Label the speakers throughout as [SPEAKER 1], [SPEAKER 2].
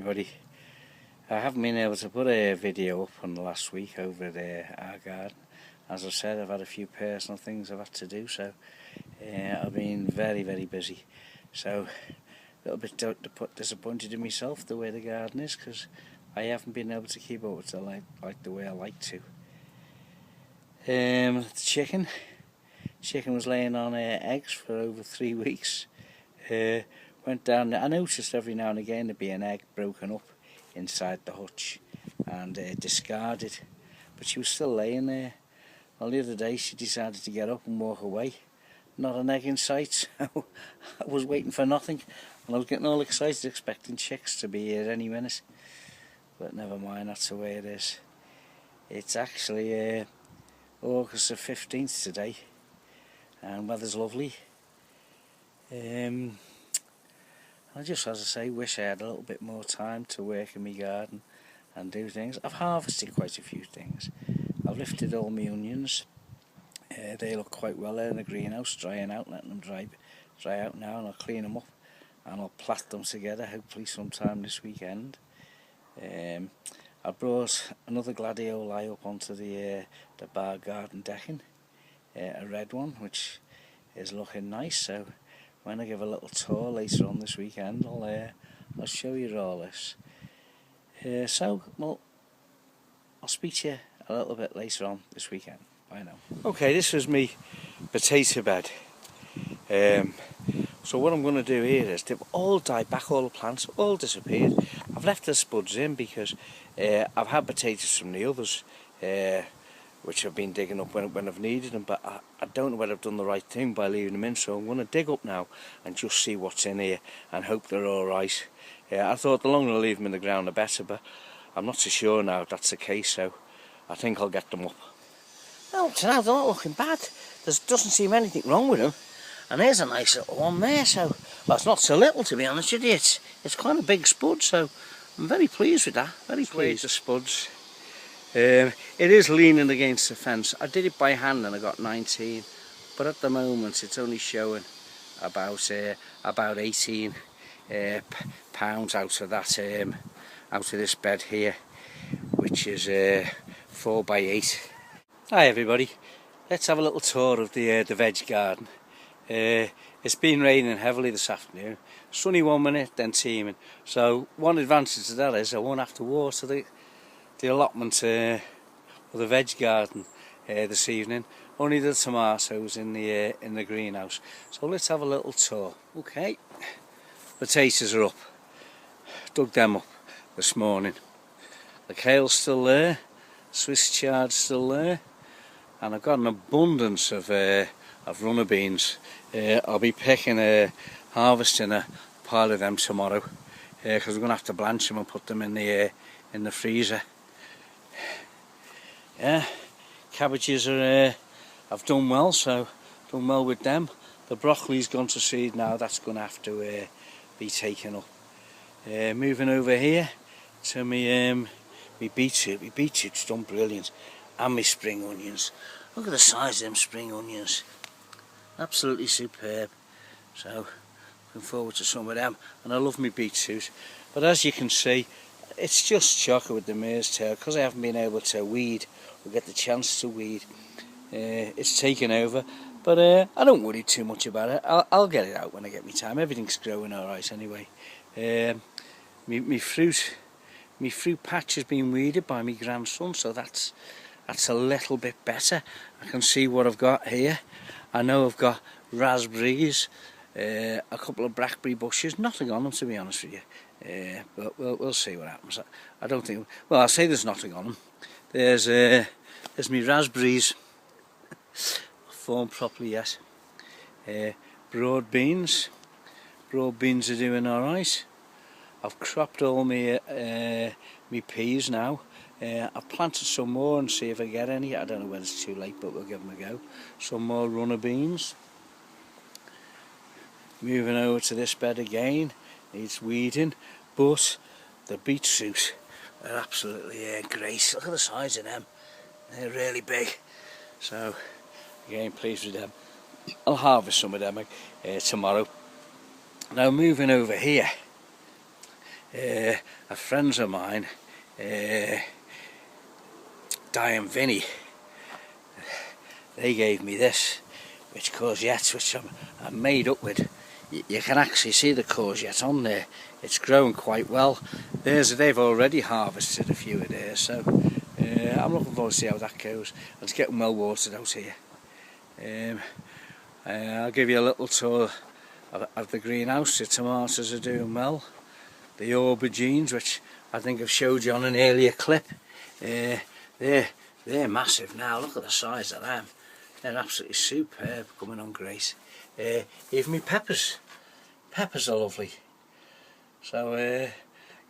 [SPEAKER 1] everybody. I haven't been able to put a video up on the last week over there, our garden. As I said, I've had a few personal things I've had to do, so I've been very busy. So a little bit disappointed in myself the way the garden is, because I haven't been able to keep up with it like the way I like to. The chicken was laying on eggs for over 3 weeks. Went down there. I noticed every now and again there'd be an egg broken up inside the hutch and discarded, but she was still laying there. Well, the other day she decided to get up and walk away. Not an egg in sight. I was waiting for nothing, and I was getting all excited expecting chicks to be here any minute. But never mind, that's the way it is. It's actually August the 15th today, and weather's lovely. I just, as I say, wish I had a little bit more time to work in my garden and do things. I've harvested quite a few things. I've lifted all my onions. They look quite well there in the greenhouse, drying out, letting them dry out now, and I'll clean them up and I'll plait them together, hopefully sometime this weekend. I brought another gladioli up onto the bar garden decking, a red one, which is looking nice. So when I give a little tour later on this weekend, I'll show you all this. Well, I'll speak to you a little bit later on this weekend. Bye now. Okay, this was me potato bed. So what I'm going to do here is they've all died back, all the plants all disappeared. I've left the spuds in because I've had potatoes from the others, which I've been digging up when I've needed them, but I don't know whether I've done the right thing by leaving them in, so I'm going to dig up now and just see what's in here and hope they're alright. I thought the longer I leave them in the ground the better, but I'm not so sure now if that's the case, so I think I'll get them up. Well, now they're not looking bad. There doesn't seem anything wrong with them. And there's a nice little one there, so, well, it's not so little, to be honest with you. It's quite a big spud, so I'm very pleased with that. Very pleased. The spuds. It is leaning against the fence. I did it by hand and I got 19, but at the moment it's only showing about 18 pounds out of that, out of this bed here, which is 4 by 8. Hi everybody, let's have a little tour of the veg garden. It's been raining heavily this afternoon. Sunny 1 minute, then teeming. So one advantage of that is I won't have to water the allotment of the veg garden this evening. Only the tomatoes in the greenhouse. So let's have a little tour. Okay, potatoes are up. Dug them up this morning. The kale's still there. Swiss chard's still there, and I've got an abundance of runner beans. I'll be harvesting a pile of them tomorrow, because we're going to have to blanch them and put them in the freezer. Yeah, cabbages are I've done well, so done well with them. The broccoli's gone to seed now. That's going to have to be taken up. Moving over here to me beetroot. My beetroot's done brilliant, and my spring onions. Look at the size of them spring onions. Absolutely superb. So looking forward to some of them, and I love my beetroot. But as you can see, it's just chocker with the mare's tail, because I haven't been able to weed or get the chance to weed. It's taken over, but I don't worry too much about it. I'll get it out when I get my time. Everything's growing alright anyway. My fruit patch has been weeded by my grandson, so that's a little bit better. I can see what I've got here. I know I've got raspberries, a couple of blackberry bushes, nothing on them to be honest with you, but we'll see what happens. I don't think, well, I'll say there's nothing on them. There's my raspberries formed properly yet. Broad beans are doing alright. I've cropped all my peas now. I've planted some more and see if I get any. I don't know whether it's too late, but we'll give them a go. Some more runner beans. Moving over to this bed again. Needs weeding, but the beetroot are absolutely great. Look at the size of them. They're really big. So again, pleased with them. I'll harvest some of them tomorrow. Now moving over here. a friends of mine, Di and Vinny, they gave me this, which courgettes, which I'm made up with. You can actually see the courgette on there. It's grown quite well. They've already harvested a few of theirs, so I'm looking forward to see how that goes. It's getting well watered out here. I'll give you a little tour of the greenhouse. The tomatoes are doing well. The aubergines, which I think I've showed you on an earlier clip, they're massive now. Look at the size of them. They're absolutely superb, coming on great. Even my peppers are lovely. So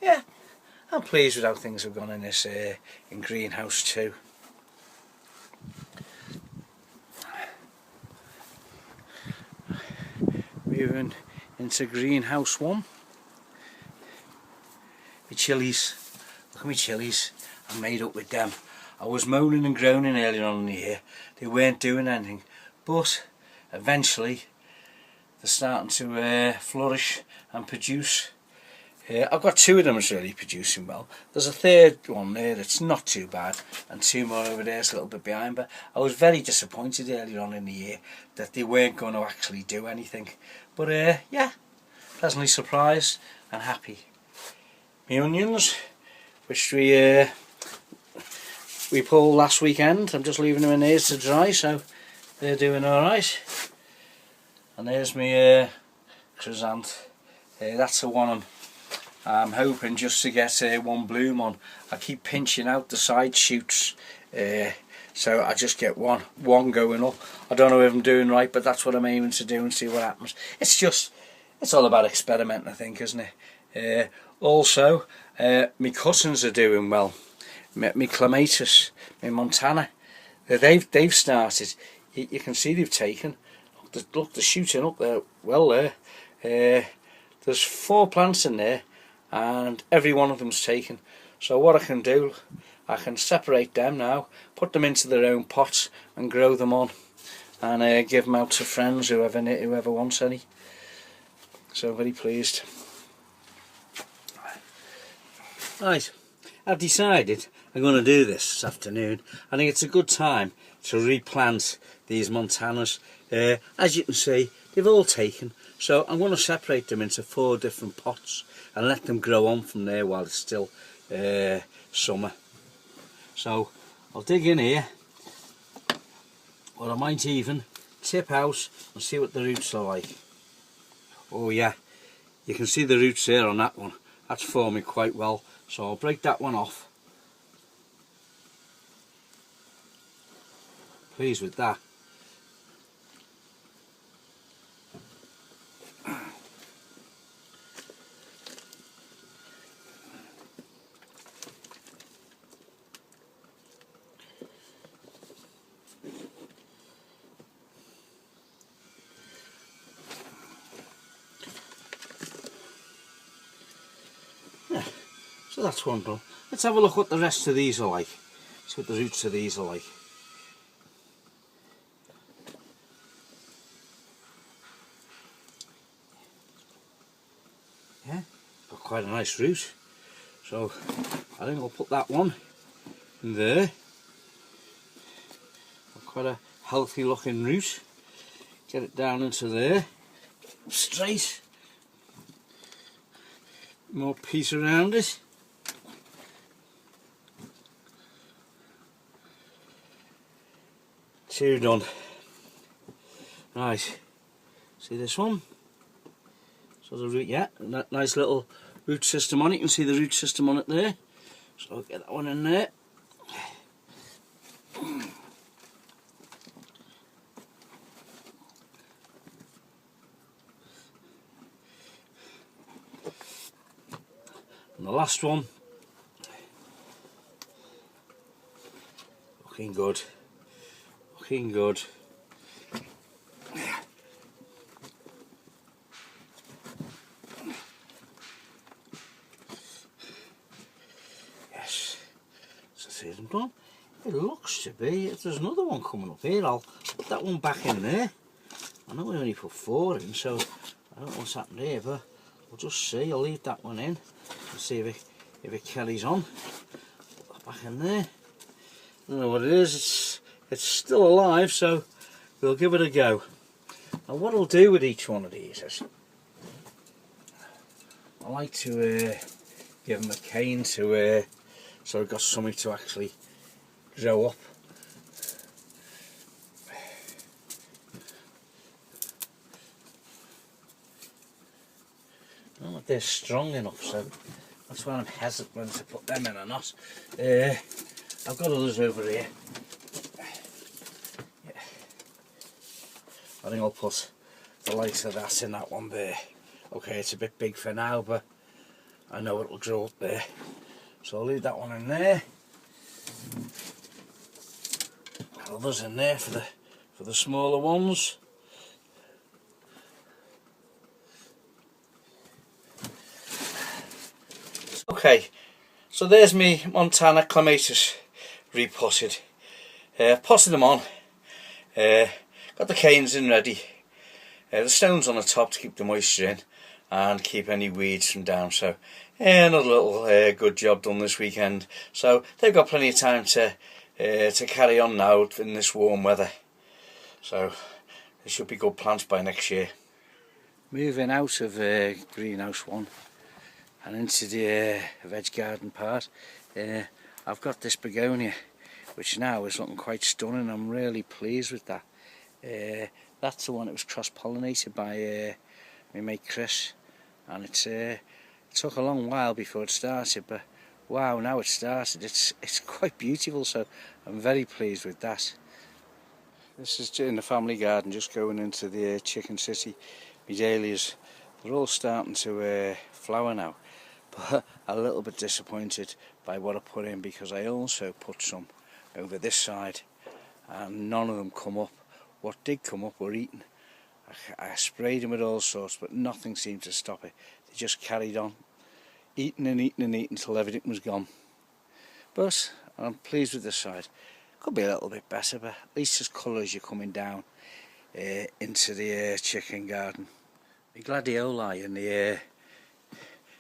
[SPEAKER 1] yeah, I'm pleased with how things have gone in this in greenhouse 2. Moving into greenhouse 1. My chilies, look at my chilies. I'm made up with them. I was moaning and groaning earlier on in the year. They weren't doing anything, but eventually they're starting to flourish and produce. I've got 2 of them that's really producing well. There's a third one there that's not too bad, and 2 more over there is a little bit behind, but I was very disappointed earlier on in the year that they weren't going to actually do anything. But yeah, pleasantly surprised and happy. My onions, which we pulled last weekend, I'm just leaving them in here to dry, so they're doing alright. And there's my chrysanth. That's the one I'm hoping just to get one bloom on. I keep pinching out the side shoots, so I just get one going up. I don't know if I'm doing right, but that's what I'm aiming to do and see what happens. It's all about experimenting, I think, isn't it? Also, my cousins are doing well. My clematis, my Montana, they've started. You can see they've taken. Look, they're shooting up there. Well, there's 4 plants in there, and every one of them's taken. So what I can do, I can separate them now, put them into their own pots, and grow them on, and give them out to friends, whoever wants any. So very pleased. Right, I've decided I'm going to do this afternoon. I think it's a good time to replant these Montanas. As you can see, they've all taken, so I'm going to separate them into 4 different pots and let them grow on from there while it's still summer. So I'll dig in here, or I might even tip out and see what the roots are like. Oh yeah, you can see the roots there on that one. That's forming quite well, so I'll break that one off. Pleased with that. So that's one done. Let's have a look what the rest of these are like. See what the roots of these are like. Yeah, got quite a nice root. So I think I'll put that one in there. Got quite a healthy looking root. Get it down into there. Straight. More piece around it. Two done. Right, see this one? So the root, yeah, nice little root system on it. You can see the root system on it there. So I'll get that one in there. And the last one, looking good. Looking good. Yes, so see them done. It looks to be, if there's another one coming up here, I'll put that one back in there. I know we only put 4 in, so I don't know what's happened here, but we'll just see. I'll leave that one in and see if it carries on. Put that back in there. I don't know what it is. It's still alive, so we'll give it a go. Now what I'll do with each one of these is I like to give them a cane to so I've got something to actually grow up. I don't know if they're strong enough, so that's why I'm hesitant to put them in or not. I've got others over here. Yeah. I think I'll put the likes of that in that one there. Okay, it's a bit big for now, but I know it'll grow up there. So I'll leave that one in there. Others in there for the smaller ones. Okay, so there's me Montana clematis repotted. Potted them on. Got the canes in ready. The stones on the top to keep the moisture in and keep any weeds from down. So another little good job done this weekend. So they've got plenty of time to carry on now in this warm weather. So they should be good plants by next year. Moving out of greenhouse 1 and into the veg garden part, I've got this begonia, which now is looking quite stunning. I'm really pleased with that. That's the one that was cross-pollinated by my mate Chris, and it took a long while before it started, but wow, now it's started. It's quite beautiful, so I'm very pleased with that. This is in the family garden, just going into the chicken city. My dahlias, they're all starting to flower now, but a little bit disappointed by what I put in, because I also put some over this side and none of them come up. What did come up were eaten. I sprayed them with all sorts, but nothing seemed to stop it. They just carried on, eating and eating and eating until everything was gone. But I'm pleased with this side. Could be a little bit better, but at least there's colours you're coming down into the chicken garden. The gladioli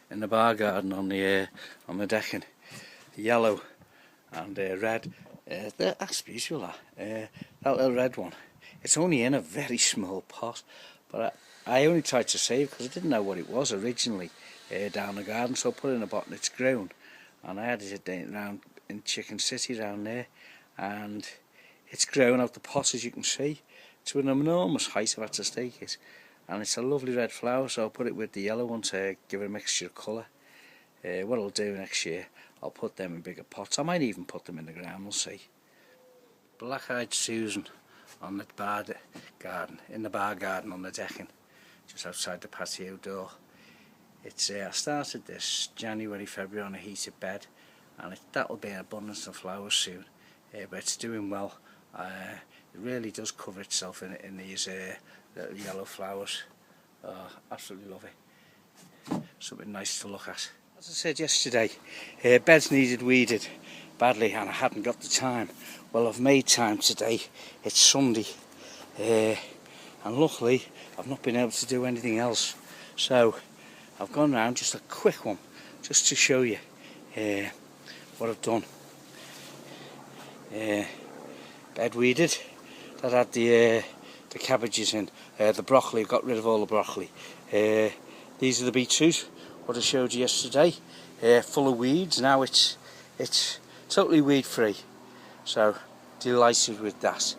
[SPEAKER 1] in the bar garden on the decking, yellow and red. That's beautiful. That little red one. It's only in a very small pot, but I only tried to save because I didn't know what it was originally down the garden, so I put it in a pot and it's grown. And I added it down in Chicken City down there, and it's grown out the pot, as you can see, to an enormous height. I've had to stake it, and it's a lovely red flower, so I'll put it with the yellow one to give it a mixture of colour. What I'll do next year, I'll put them in bigger pots. I might even put them in the ground, we'll see. Black-eyed Susan on the bar garden, in the bar garden on the decking, just outside the patio door. It's I started this January, February on a heated bed, and that'll be an abundance of flowers soon. But it's doing well. It really does cover itself in these little yellow flowers. Oh, absolutely love it. Something nice to look at. As I said yesterday, beds needed weeded badly, and I hadn't got the time. Well, I've made time today. It's Sunday, and luckily I've not been able to do anything else. So I've gone round, just a quick one, just to show you what I've done. Bed weeded. That had the cabbages in, the broccoli. Got rid of all the broccoli. These are the beetroot, what I showed you yesterday, full of weeds. Now it's totally weed free, so delighted with that.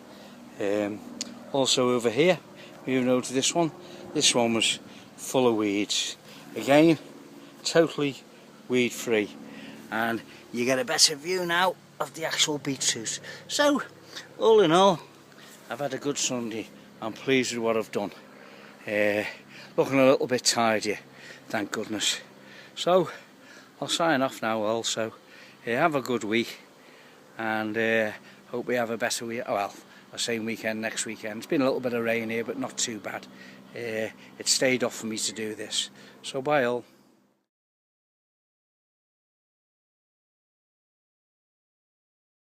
[SPEAKER 1] Also over here, moving over to this one was full of weeds. Again, totally weed free, and you get a better view now of the actual beetroot. So all in all, I've had a good Sunday. I'm pleased with what I've done. Looking a little bit tired, thank goodness. So I'll sign off now also. Have a good week, and hope we have a better week. Oh, well, the same weekend next weekend. It's been a little bit of rain here, but not too bad. It stayed off for me to do this. So bye all.